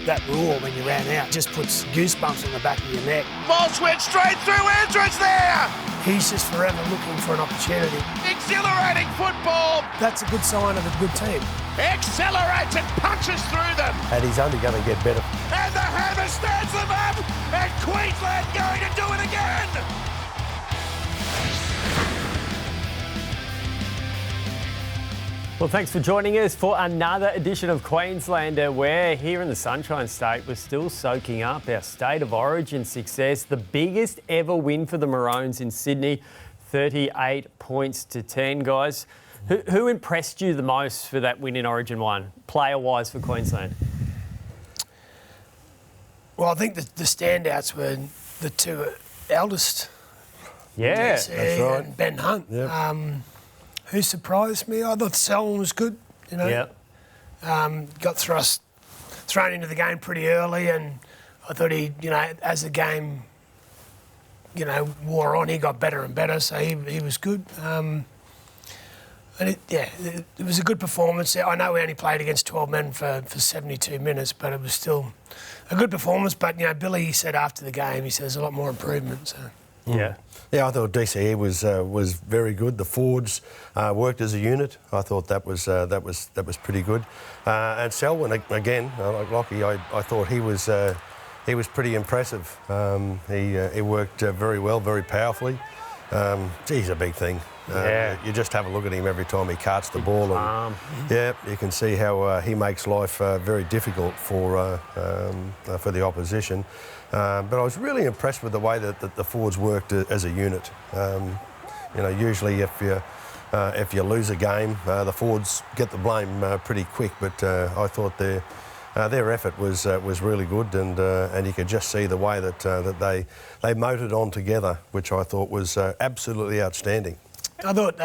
that roar when you ran out just puts goosebumps on the back of your neck. Moss went straight through Andrews there. He's just forever looking for an opportunity. Exhilarating football. That's a good sign of a good team. Accelerates and punches through them. And he's only going to get better. And the hammer stands them up. And Queensland going to do it again. Well, thanks for joining us for another edition of Queenslander, where here in the Sunshine State, we're still soaking up our State of Origin success. The biggest ever win for the Maroons in Sydney, 38 points to 10, guys. Who impressed you the most for that win in Origin 1, player-wise for Queensland? Well, I think the standouts were the two eldest. Yeah, that's right. And Ben Hunt. Yep. Who surprised me? I thought Selwyn was good, you know. Yeah. Got thrown into the game pretty early, and I thought he, you know, as the game, you know, wore on, he got better and better, so he was good. And it was a good performance. I know we only played against 12 men for 72 minutes, but it was still a good performance. But, you know, Billy said after the game, he says a lot more improvement, so... Yeah, I thought DCE was very good. The forwards worked as a unit. I thought that was pretty good. And Selwyn again, like Locky, I thought he was pretty impressive. He worked very well, very powerfully. He's a big thing. You just have a look at him every time he carts the ball, and you can see how he makes life very difficult for the opposition. But I was really impressed with the way that the forwards worked as a unit. You know, usually if you lose a game, the forwards get the blame pretty quick. But I thought their effort was really good, and you could just see the way that they motored on together, which I thought was absolutely outstanding. I thought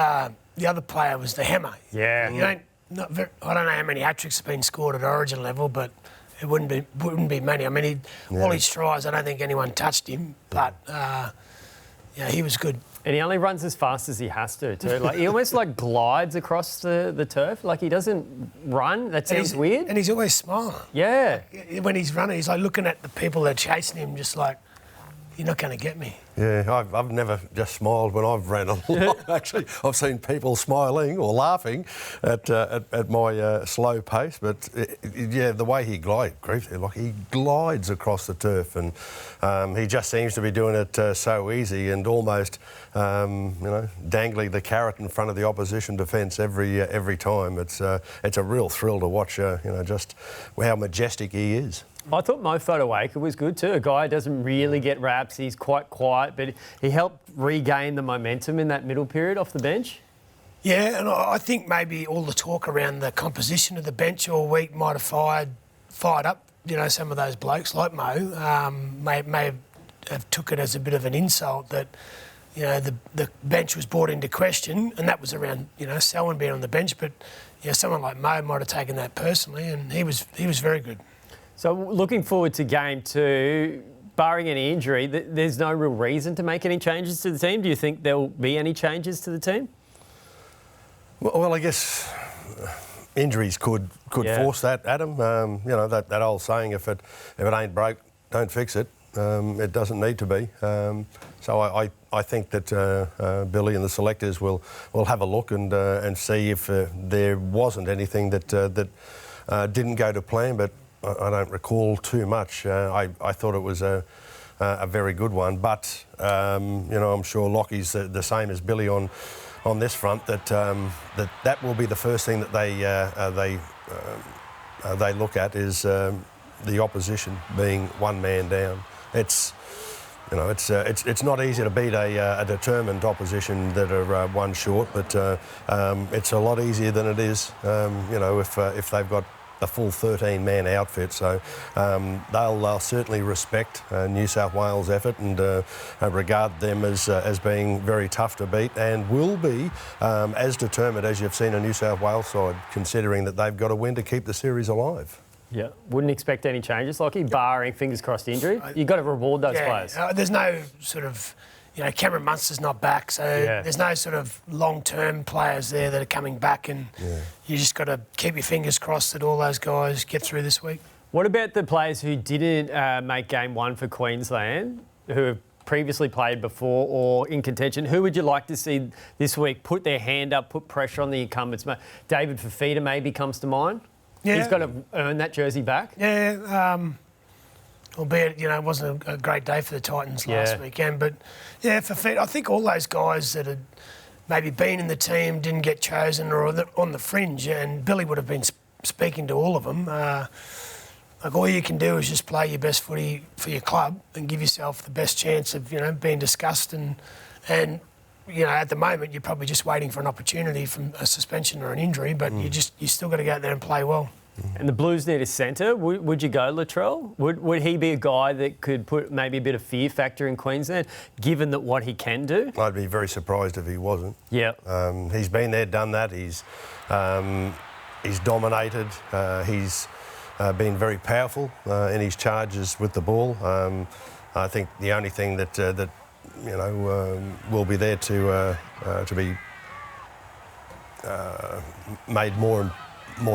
the other player was the hammer. Yeah. I don't know how many hat-tricks have been scored at Origin level, but it wouldn't be many. I mean, all his tries, I don't think anyone touched him, but he was good. And he only runs as fast as he has to, too. Like, he almost like glides across the turf. Like, he doesn't run. That sounds weird. And he's always smiling. Yeah. When he's running, he's like looking at the people that are chasing him, just like, you're not going to get me. Yeah, I've never just smiled when I've ran a lot. Actually, I've seen people smiling or laughing at my slow pace. But the way he glides across the turf, and he just seems to be doing it so easy and almost, dangling the carrot in front of the opposition defence every time. It's a real thrill to watch. Just how majestic he is. I thought Mo Fotuaika was good too. A guy who doesn't really get raps. He's quite quiet, but he helped regain the momentum in that middle period off the bench. Yeah, and I think maybe all the talk around the composition of the bench all week might have fired up, you know, some of those blokes like Mo. May have took it as a bit of an insult that, you know, the bench was brought into question, and that was around, you know, Selwyn being on the bench. But, you know, someone like Mo might have taken that personally, and he was very good. So looking forward to game 2, barring any injury, there's no real reason to make any changes to the team. Do you think there'll be any changes to the team? Well, I guess injuries could force that, Adam. That old saying, if it ain't broke, don't fix it. It doesn't need to be. So I think that Billy and the selectors will have a look and see if there wasn't anything that didn't go to plan, but I don't recall too much. I thought it was a very good one, but I'm sure Lockie's the same as Billy on this front. That will be the first thing that they look at is the opposition being one man down. It's not easy to beat a determined opposition that are one short, but it's a lot easier than it is if they've got a full 13-man outfit. So they'll certainly respect New South Wales' effort and regard them as being very tough to beat, and will be as determined as you've seen a New South Wales side, considering that they've got to win to keep the series alive. Yeah, wouldn't expect any changes, Lockie, barring fingers crossed injury. You've got to reward those players. There's no sort of, Cameron Munster's not back, so there's no sort of long-term players there that are coming back, and you just got to keep your fingers crossed that all those guys get through this week. What about the players who didn't make game one for Queensland, who have previously played before or in contention? Who would you like to see this week put their hand up, put pressure on the incumbents? David Fafita maybe comes to mind. Yeah. He's got to earn that jersey back. Yeah, albeit, it wasn't a great day for the Titans last weekend. But, Fafita, I think all those guys that had maybe been in the team, didn't get chosen or on the fringe, and Billy would have been speaking to all of them. All you can do is just play your best footy for your club and give yourself the best chance of, being discussed. And at the moment, you're probably just waiting for an opportunity from a suspension or an injury, but you still got to go out there and play well. And the Blues need a centre. Would you go Latrell? Would he be a guy that could put maybe a bit of fear factor in Queensland, given that what he can do? I'd be very surprised if he wasn't. Yeah. He's been there, done that. He's dominated. He's been very powerful in his charges with the ball. I think the only thing that will be there to be made more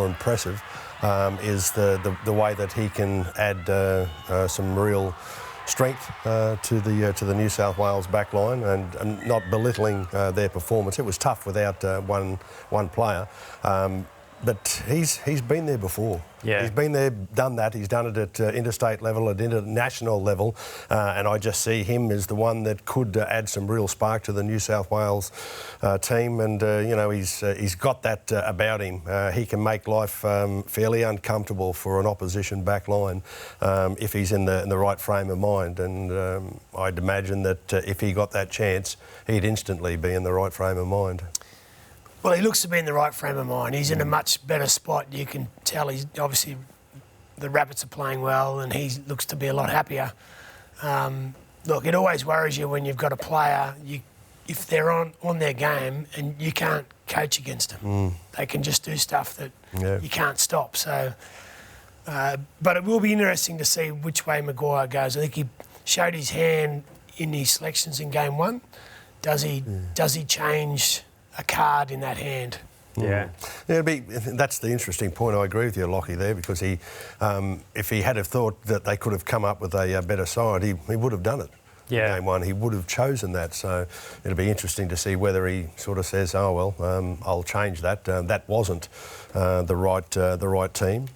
impressive is the way that he can add some real strength to the New South Wales back line, and not belittling their performance. It was tough without one player. But he's been there before. Yeah. He's been there, done that. He's done it at interstate level, at international level, and I just see him as the one that could add some real spark to the New South Wales team. And he's got that about him. He can make life fairly uncomfortable for an opposition back line if he's in the right frame of mind. And I'd imagine that if he got that chance, he'd instantly be in the right frame of mind. Well, he looks to be in the right frame of mind. He's in a much better spot. You can tell he's obviously the Rabbits are playing well, and he looks to be a lot happier. Look, it always worries you when you've got a player, if they're on their game and you can't coach against them. They can just do stuff that you can't stop. So, but it will be interesting to see which way Maguire goes. I think he showed his hand in his selections in game one. Does he change a card in that hand? Yeah. That's the interesting point. I agree with you, Locky, there, because he, if he had have thought that they could have come up with a better side, he would have done it. Yeah. Game one, he would have chosen that. So it'll be interesting to see whether he sort of says, "Oh well, I'll change that." That wasn't the right team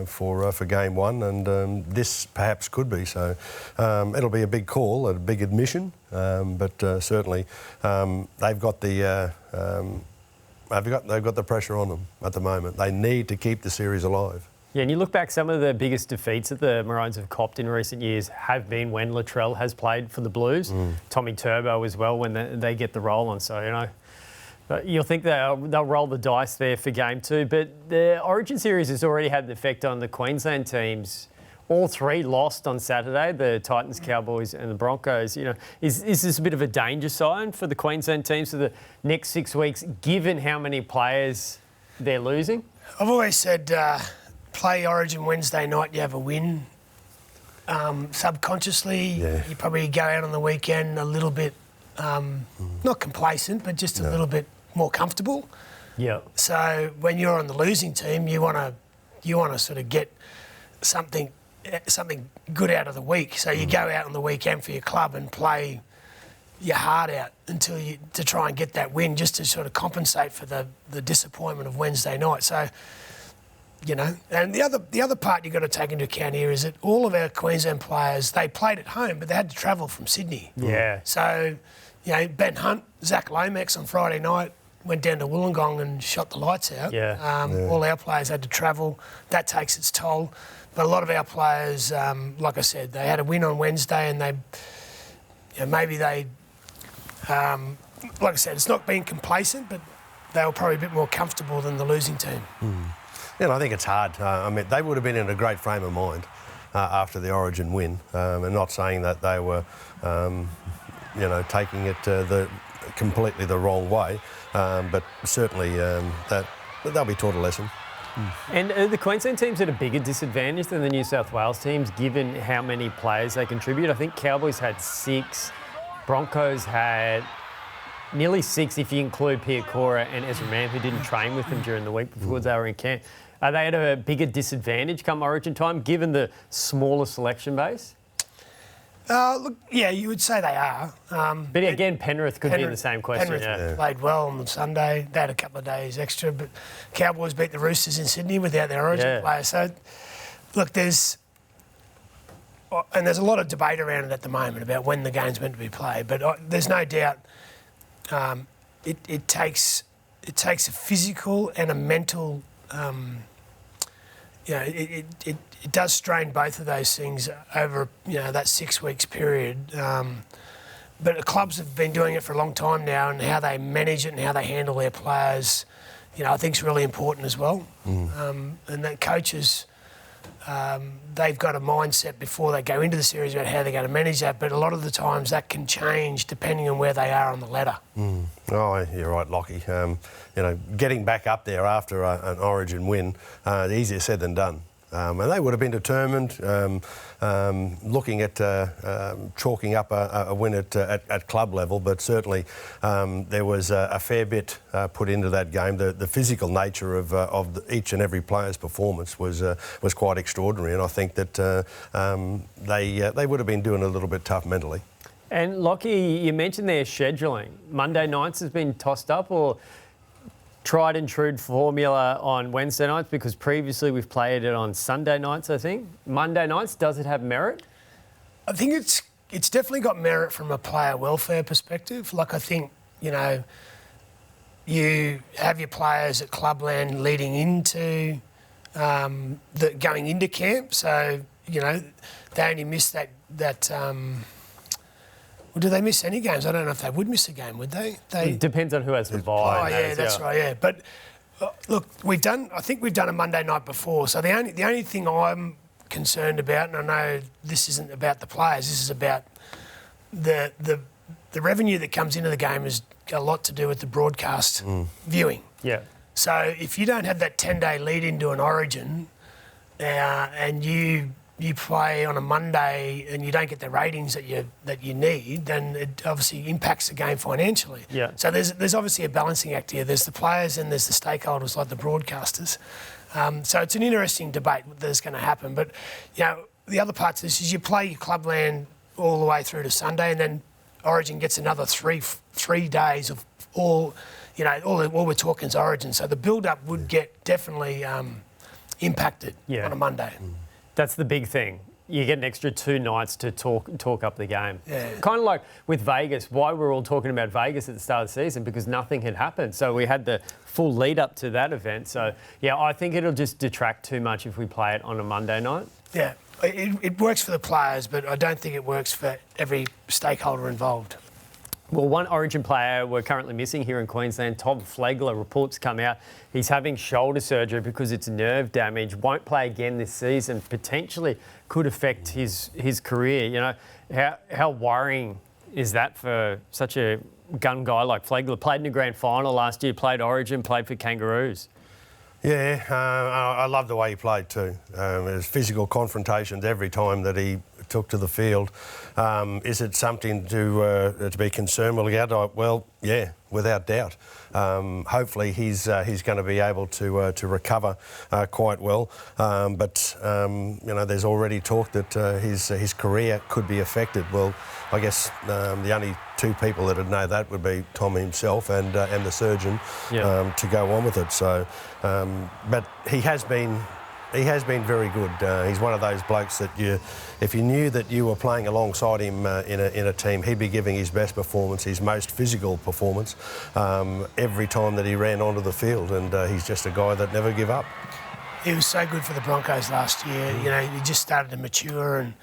for game one, and this perhaps could be. So it'll be a big call, a big admission, but certainly they've got the. They've got the pressure on them at the moment. They need to keep the series alive. Yeah, and you look back, some of the biggest defeats that the Maroons have copped in recent years have been when Latrell has played for the Blues. Tommy Turbo as well, when they get the roll on. So, but you'll think they'll roll the dice there for game two. But the Origin series has already had an effect on the Queensland teams. All three lost on Saturday, the Titans, Cowboys and the Broncos. Is this a bit of a danger sign for the Queensland teams for the next 6 weeks, given how many players they're losing? I've always said play Origin Wednesday night, you have a win. Subconsciously, you probably go out on the weekend a little bit, not complacent, but just a little bit more comfortable. Yeah. So when you're on the losing team, you want to sort of get something good out of the week. So you go out on the weekend for your club and play your heart out to try and get that win, just to sort of compensate for the disappointment of Wednesday night. So, and the other part you've got to take into account here is that all of our Queensland players, they played at home, but they had to travel from Sydney. Yeah. So, Ben Hunt, Zach Lomax on Friday night went down to Wollongong and shot the lights out. All our players had to travel. That takes its toll. But a lot of our players, like I said, they had a win on Wednesday, and like I said, it's not being complacent, but they were probably a bit more comfortable than the losing team. I think it's hard. They would have been in a great frame of mind after the Origin win, and not saying that they were, taking it completely the wrong way, but certainly that they'll be taught a lesson. And the Queensland team's at a bigger disadvantage than the New South Wales teams, given how many players they contribute. I think Cowboys had 6, Broncos had nearly 6 if you include Piakora and Ezra Mann, who didn't train with them during the week before they were in camp. Are they at a bigger disadvantage come Origin time, given the smaller selection base? Look, yeah, you would say they are. But again, Penrith could be in the same question. Penrith played well on Sunday. They had a couple of days extra, but Cowboys beat the Roosters in Sydney without their Origin players. So, look, there's a lot of debate around it at the moment about when the game's meant to be played. But there's no doubt it takes a physical and a mental. It does strain both of those things over that 6 weeks period. But the clubs have been doing it for a long time now, and how they manage it and how they handle their players, I think is really important as well. And that coaches, they've got a mindset before they go into the series about how they're going to manage that. But a lot of the times that can change depending on where they are on the ladder. Oh, you're right, Lockie. Getting back up there after an Origin win, easier said than done. And they would have been determined, looking at chalking up a win at club level, but certainly there was a fair bit put into that game. The physical nature of each and every player's performance was quite extraordinary, and I think that they would have been doing a little bit tough mentally. And Locky, you mentioned their scheduling. Monday nights has been tossed up, or tried and true formula on Wednesday nights, because previously we've played it on Sunday nights, I think. Monday nights, does it have merit? I think it's definitely got merit from a player welfare perspective. Like, I think, you have your players at Clubland leading into going into camp, so, they only miss that well, do they miss any games? I don't know if they would miss a game, would they? It depends on who has the bye. Oh, yeah, that's right, yeah. But, look, I think we've done a Monday night before, so the only thing I'm concerned about, and I know this isn't about the players, this is about the revenue that comes into the game has got a lot to do with the broadcast viewing. Yeah. So if you don't have that 10-day lead into an Origin and you play on a Monday and you don't get the ratings that you need, then it obviously impacts the game financially. Yeah. So there's obviously a balancing act here. There's the players and there's the stakeholders like the broadcasters. So it's an interesting debate that's going to happen. But the other part of this is you play your Clubland all the way through to Sunday, and then Origin gets another three days of all we're talking is Origin. So the build-up would get definitely impacted on a Monday. That's the big thing. You get an extra 2 nights to talk up the game. Yeah. Kind of like with Vegas, why we're all talking about Vegas at the start of the season, because nothing had happened. So we had the full lead up to that event. So, I think it'll just detract too much if we play it on a Monday night. Yeah, it works for the players, but I don't think it works for every stakeholder involved. Well, one Origin player we're currently missing here in Queensland, Tom Flegler, reports come out. He's having shoulder surgery because it's nerve damage. Won't play again this season. Potentially could affect his career. How worrying is that for such a gun guy like Flegler? Played in a grand final last year, played Origin, played for Kangaroos. Yeah, I love the way he played too. There's physical confrontations every time that he took to the field. Is it something to be concerned about? Well, yeah, without doubt. Hopefully he's going to be able to recover quite well. But there's already talk that his career could be affected. Well, I guess the only 2 people that would know that would be Tom himself and the surgeon to go on with it. So, but he has been very good. He's one of those blokes that if you knew that you were playing alongside him in a team, he'd be giving his best performance, his most physical performance, every time that he ran onto the field. And he's just a guy that never give up. He was so good for the Broncos last year. He just started to mature, and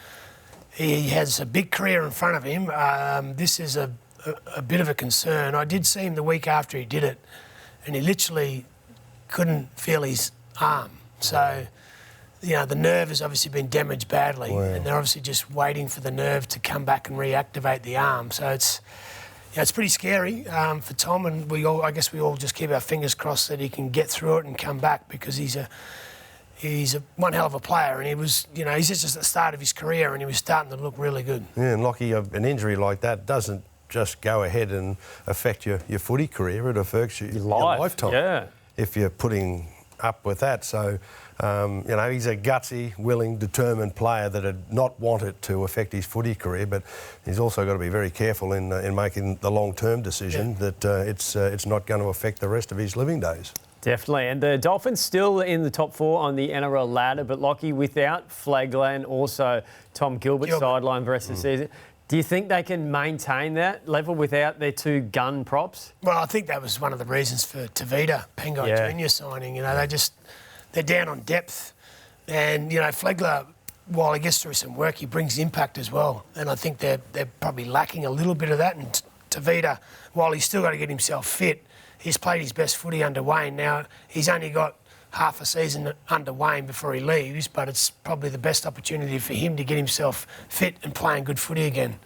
he has a big career in front of him. This is a bit of a concern. I did see him the week after he did it, and he literally couldn't feel his arm. So, the nerve has obviously been damaged badly, and they're obviously just waiting for the nerve to come back and reactivate the arm. So it's pretty scary for Tom, and I guess we all just keep our fingers crossed that he can get through it and come back, because he's one hell of a player, and he was, he's just at the start of his career, and he was starting to look really good. Yeah, and Locky, an injury like that doesn't just go ahead and affect your footy career. It affects your lifetime. Yeah. If you're putting up with that. So, he's a gutsy, willing, determined player that had not wanted to affect his footy career, but he's also got to be very careful in making the long-term decision that it's not going to affect the rest of his living days. Definitely. And the Dolphins still in the top 4 on the NRL ladder, but Locky without Flegler and also Tom Gilbert sidelined the rest of the season. Do you think they can maintain that level without their 2 gun props? Well, I think that was one of the reasons for Tavita Pengai Jr. signing. They're down on depth. And, Flegler, while he gets through some work, he brings impact as well. And I think they're probably lacking a little bit of that. And Tavita, while he's still got to get himself fit, he's played his best footy under Wayne. Now, he's only got half a season under Wayne before he leaves, but it's probably the best opportunity for him to get himself fit and playing good footy again.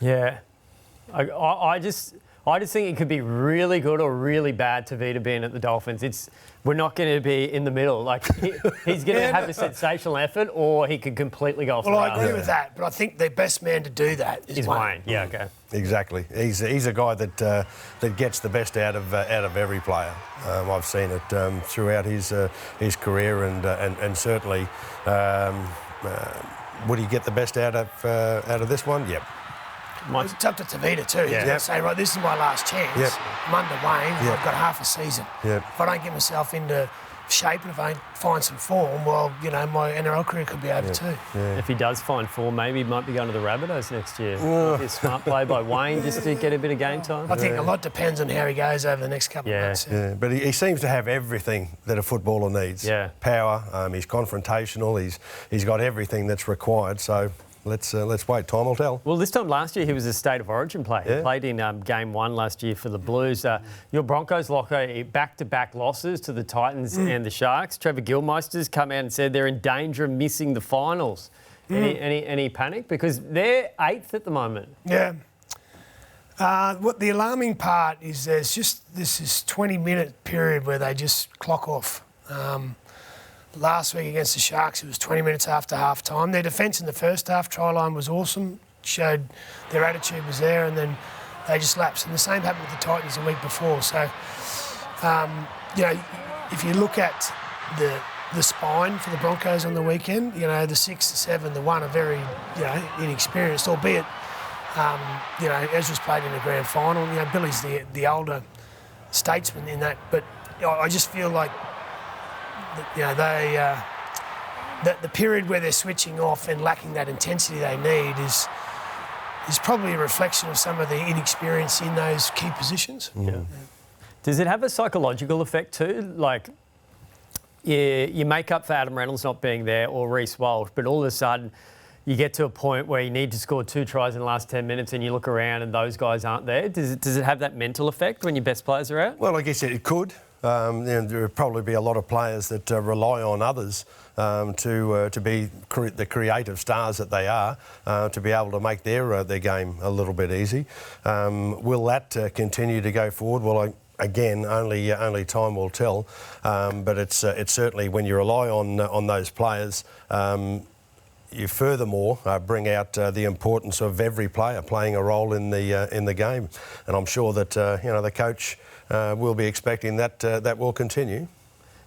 Yeah. I just think it could be really good or really bad Tavita being at the Dolphins. We're not going to be in the middle. Like, he's going to have a sensational effort, or he could completely go off the rails. Well, I agree with that, but I think the best man to do that is Wayne. Yeah, okay. Exactly. He's a guy that gets the best out of every player. I've seen it throughout his career, and certainly would he get the best out of this one? Yep. It's up to Tavita too. Yeah. He's going to say, right, this is my last chance. Yep. I'm under Wayne. Yep. I've got half a season. Yep. If I don't get myself into shape and if I don't find some form, well, my NRL career could be over too. Yeah. If he does find form, maybe he might be going to the Rabbitohs next year. Might be a smart play by Wayne just to get a bit of game time. I think a lot depends on how he goes over the next couple of months. Yeah, but he seems to have everything that a footballer needs. Yeah. Power, he's confrontational, he's got everything that's required, so let's wait. Time will tell. Well, this time last year he was a State of Origin player. Yeah. He played in Game 1 last year for the Blues. Your Broncos, Locker, back-to-back losses to the Titans and the Sharks. Trevor Gilmeister's come out and said they're in danger of missing the finals. Any panic? Because they're 8th at the moment. Yeah. What the alarming part is there's just this 20-minute period where they just clock off. Last week against the Sharks, it was 20 minutes after half-time. Their defence in the first half, try line was awesome, showed their attitude was there, and then they just lapsed. And the same happened with the Titans the week before. So, if you look at the spine for the Broncos on the weekend, the 6, the 7, the 1 are very, inexperienced, albeit, Ezra's played in the grand final. Billy's the older statesman in that. But I just feel like the period where they're switching off and lacking that intensity they need is probably a reflection of some of the inexperience in those key positions. Yeah. Does it have a psychological effect too? Like, you make up for Adam Reynolds not being there or Reece Walsh, but all of a sudden you get to a point where you need to score 2 tries in the last 10 minutes and you look around and those guys aren't there. Does it have that mental effect when your best players are out? Well, I guess it could. There would probably be a lot of players that rely on others to be the creative stars that they are, to be able to make their game a little bit easy. Will that continue to go forward? Well, again, only time will tell. But it's certainly when you rely on those players. You furthermore bring out the importance of every player playing a role in the game, and I'm sure that the coach will be expecting that will continue.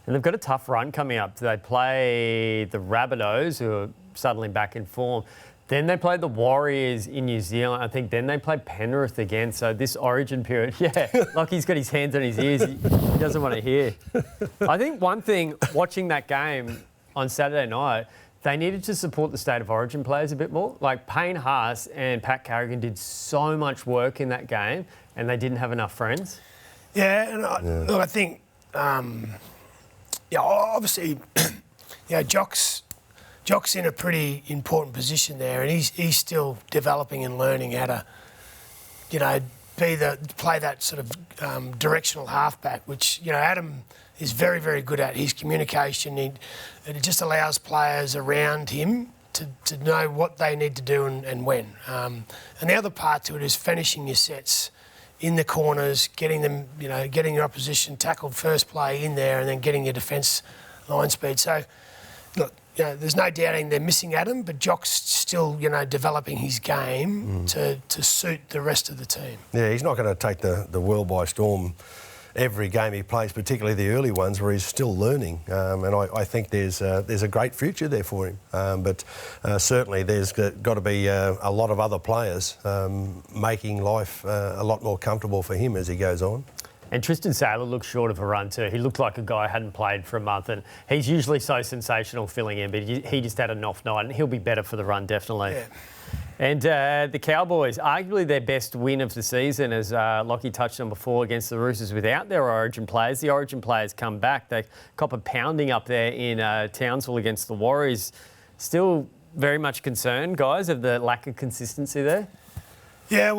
And they've got a tough run coming up. They play the Rabbitohs, who are suddenly back in form. Then they play the Warriors in New Zealand, I think. Then they play Penrith again. So this Origin period, like he's got his hands on his ears. He doesn't want to hear. I think one thing, watching that game on Saturday night, they needed to support the State of Origin players a bit more. Like Payne Haas and Pat Carrigan did so much work in that game and they didn't have enough friends. Yeah, and look, I think, obviously, Jock's in a pretty important position there, and he's still developing and learning how to, play that sort of directional halfback, which Adam is very, very good at. His communication, it just allows players around him to know what they need to do and when. And the other part to it is finishing your sets in the corners, getting them, getting your opposition tackled first play in there, and then getting your defence line speed. So, look, there's no doubting they're missing Adam, but Jock's still, developing his game to suit the rest of the team. Yeah, he's not going to take the world by storm every game he plays, particularly the early ones where he's still learning. And I think there's a great future there for him. But certainly there's got to be a lot of other players making life a lot more comfortable for him as he goes on. And Tristan Saylor looked short of a run too. He looked like a guy who hadn't played for a month, and he's usually so sensational filling in, but he just had an off night, and he'll be better for the run, definitely. Yeah. And the Cowboys, arguably their best win of the season, as Locky touched on before, against the Roosters without their Origin players. The Origin players come back. They cop a pounding up there in Townsville against the Warriors. Still very much concerned, guys, of the lack of consistency there? Yeah,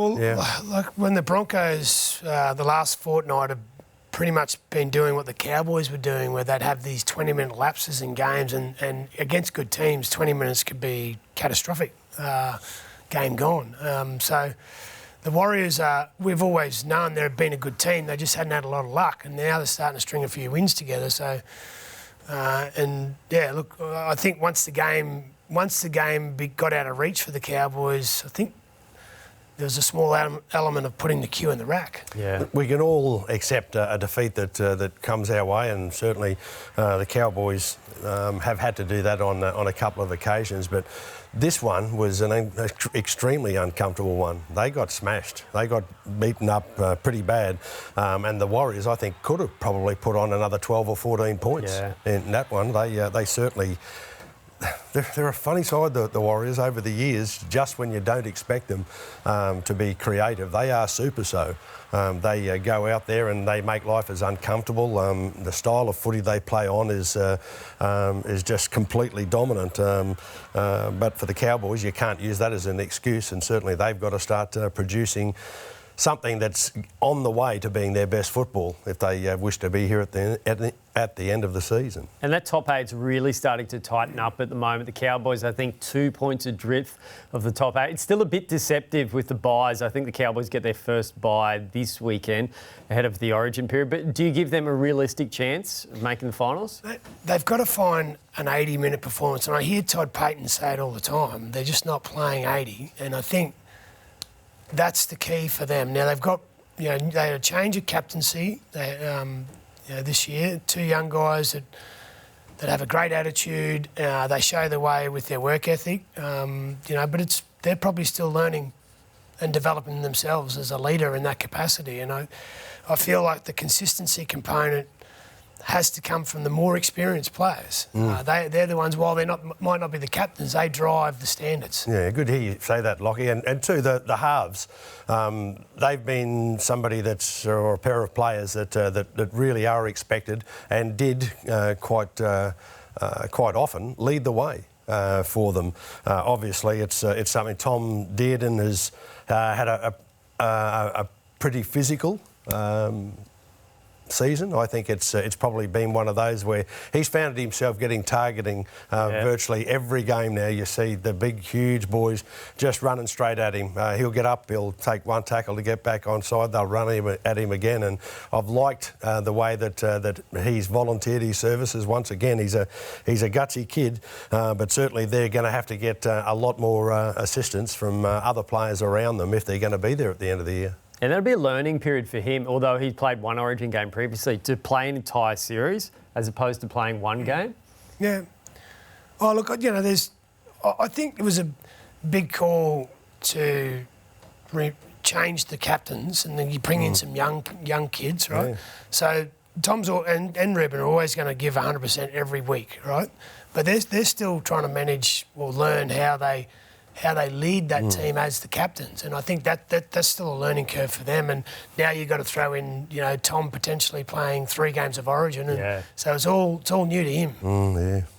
like when the Broncos, the last fortnight, have pretty much been doing what the Cowboys were doing, where they'd have these 20-minute lapses in games, and against good teams, 20 minutes could be catastrophic. Game gone. So the Warriors, we've always known they've been a good team. They just hadn't had a lot of luck, and now they're starting to string a few wins together. So, I think once the game got out of reach for the Cowboys, I think there was a small element of putting the cue in the rack. Yeah, we can all accept a defeat that comes our way, and certainly the Cowboys have had to do that on a couple of occasions. But this one was an extremely uncomfortable one. They got smashed. They got beaten up pretty bad, and the Warriors, I think, could have probably put on another 12 or 14 points in that one. They certainly. They're a funny side, the Warriors, over the years. Just when you don't expect them to be creative, they are super so. They go out there and they make life as uncomfortable. The style of footy they play on is just completely dominant. But for the Cowboys, you can't use that as an excuse, and certainly they've got to start producing something that's on the way to being their best football if they wish to be here at the end of the season. And that top eight's really starting to tighten up at the moment. The Cowboys, I think, 2 points adrift of the top eight. It's still a bit deceptive with the byes. I think the Cowboys get their first bye this weekend ahead of the Origin period. But do you give them a realistic chance of making the finals? They've got to find an 80-minute performance. And I hear Todd Payton say it all the time. They're just not playing 80. And I think that's the key for them. Now, they've got, they had a change of captaincy this year. 2 young guys that have a great attitude. They show the way with their work ethic, but they're probably still learning and developing themselves as a leader in that capacity. And I feel like the consistency component has to come from the more experienced players. They're the ones, while they might not be the captains, they drive the standards. Yeah, good to hear you say that, Locky. And too, the halves, they've been somebody or a pair of players that really are expected and did quite often lead the way for them. Obviously, it's something Tom Dearden has had a pretty physical season. I think it's probably been one of those where he's found himself getting targeting virtually every game now. You see the big, huge boys just running straight at him. He'll get up, he'll take one tackle to get back on side, they'll run at him again. And I've liked the way that he's volunteered his services. Once again, he's a gutsy kid, but certainly they're going to have to get a lot more assistance from other players around them if they're going to be there at the end of the year. And that'll be a learning period for him, although he played one Origin game previously, to play an entire series as opposed to playing one game. Yeah. Oh, look, I think it was a big call to change the captains, and then you bring in some young kids, right? Yeah. So Tom's and Reuben are always going to give 100% every week, right? But they're still trying to manage or learn how they lead that team as the captains, and I think that's still a learning curve for them. And now you've got to throw in, Tom potentially playing 3 games of Origin, and so it's all new to him.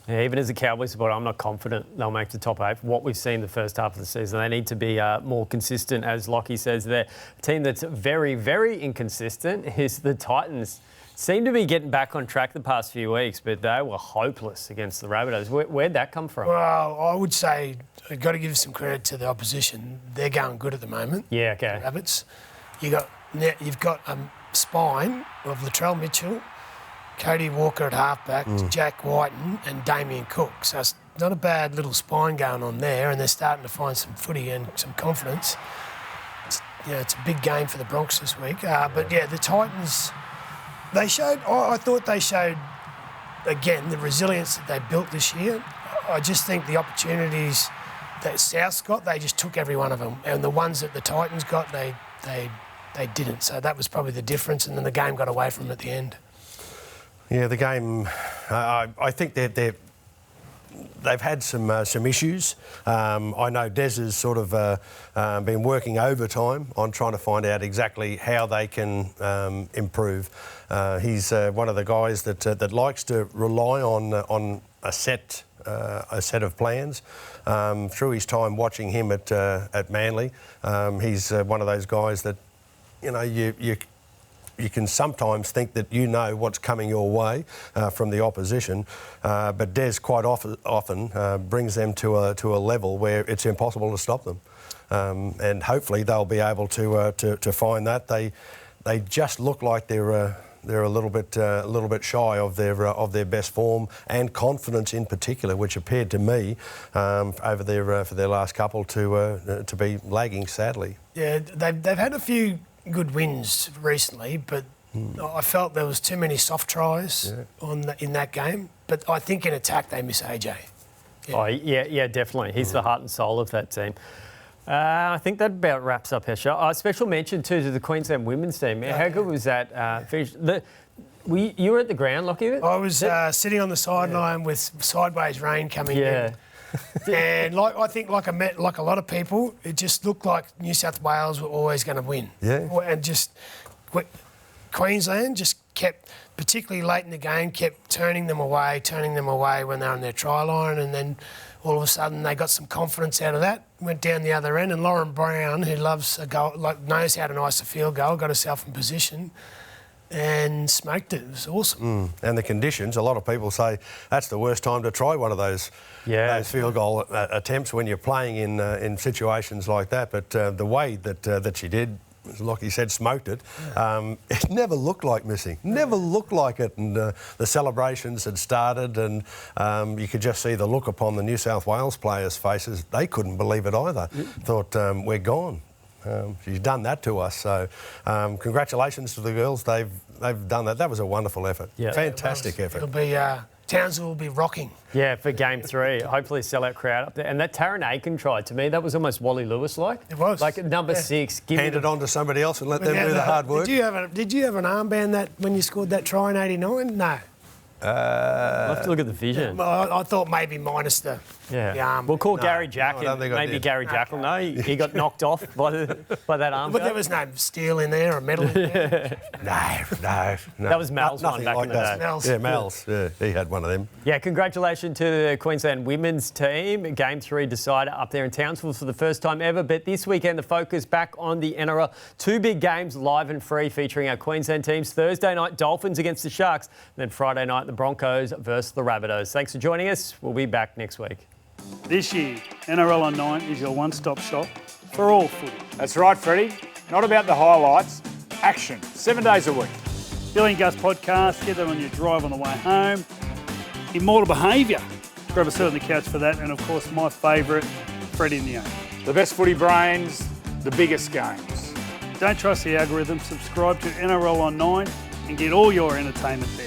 Yeah, even as a Cowboys supporter, I'm not confident they'll make the top 8. What we've seen the first half of the season, they need to be more consistent, as Locky says. They're a team that's very, very inconsistent is the Titans. Seem to be getting back on track the past few weeks, but they were hopeless against the Rabbitohs. Where'd that come from? Well, I would say I've got to give some credit to the opposition. They're going good at the moment. Yeah, okay. The Rabbits. You've got a spine of Latrell Mitchell, Cody Walker at halfback, Jack Whiten and Damien Cook. So not a bad little spine going on there, and they're starting to find some footy and some confidence. It's a big game for the Broncos this week. But yeah, the Titans, I thought they showed, again, the resilience that they built this year. I just think the opportunities that South's got, they just took every one of them. And the ones that the Titans got, they didn't. So that was probably the difference, and then the game got away from them at the end. Yeah, the game, I think they've had some issues. I know Des has sort of been working overtime on trying to find out exactly how they can improve. He's one of the guys that likes to rely on a set of plans. Through his time watching him at Manly, he's one of those guys that, you can sometimes think that you know what's coming your way from the opposition, but Des quite often brings them to a level where it's impossible to stop them, and hopefully they'll be able to find that. They just look like they're a little bit shy of their best form and confidence in particular, which appeared to me over for their last couple to be lagging sadly. Yeah, they've had a few good wins recently, but I felt there was too many soft tries in that game. But I think in attack they miss AJ. Yeah. Oh yeah, definitely. He's the heart and soul of that team. I think that about wraps up our show. Special mention too to the Queensland women's team. How good was that finish? You were at the ground, Lockyer? I was sitting on the sideline with sideways rain coming in. And I think like a lot of people, it just looked like New South Wales were always going to win. Yeah. And just Queensland just kept, particularly late in the game, kept turning them away when they're on their try line, and then all of a sudden they got some confidence out of that, went down the other end, and Lauren Brown, who loves a goal, knows how to ice a field goal, got herself in position and smoked it. It was awesome. And the conditions, a lot of people say that's the worst time to try one of those field goal attempts when you're playing in situations like that. But the way that she did, as Lockie said, smoked it. It never looked like missing. Never looked like it. And the celebrations had started, and you could just see the look upon the New South Wales players' faces. They couldn't believe it either. Thought, we're gone. She's done that to us. So congratulations to the girls. They've done that. That was a wonderful effort. Yeah. Fantastic effort. It'll be... Townsville will be rocking. Yeah, for Game 3. Hopefully sell-out crowd up there. And that Taryn Aiken try, to me, that was almost Wally Lewis-like. It was. Like number 6. Hand it on to somebody else and let them do the hard work. Did you have an armband that when you scored that try in 89? No. I'll have to look at the vision. I thought maybe minus the arm. We'll call Gary Jack. Maybe Gary Jack will know. He got knocked off by that arm. But there was no steel in there or metal in there. No. That was Mal's one back in the day. Yeah, Mal's. Yeah, he had one of them. Yeah, congratulations to the Queensland women's team. Game 3 decider up there in Townsville for the first time ever. But this weekend, the focus back on the NRL. 2 big games live and free featuring our Queensland teams. Thursday night, Dolphins against the Sharks. And then Friday night, the Broncos versus the Rabbitohs. Thanks for joining us. We'll be back next week. This year, NRL on 9 is your one-stop shop for all footy. That's right, Freddie. Not about the highlights. Action. 7 days a week. Billy and Gus podcast. Get that on your drive on the way home. Immortal Behaviour. Grab a seat on the couch for that. And, of course, my favourite, Freddie in the 8. The best footy brains, the biggest games. Don't trust the algorithm. Subscribe to NRL on 9 and get all your entertainment there.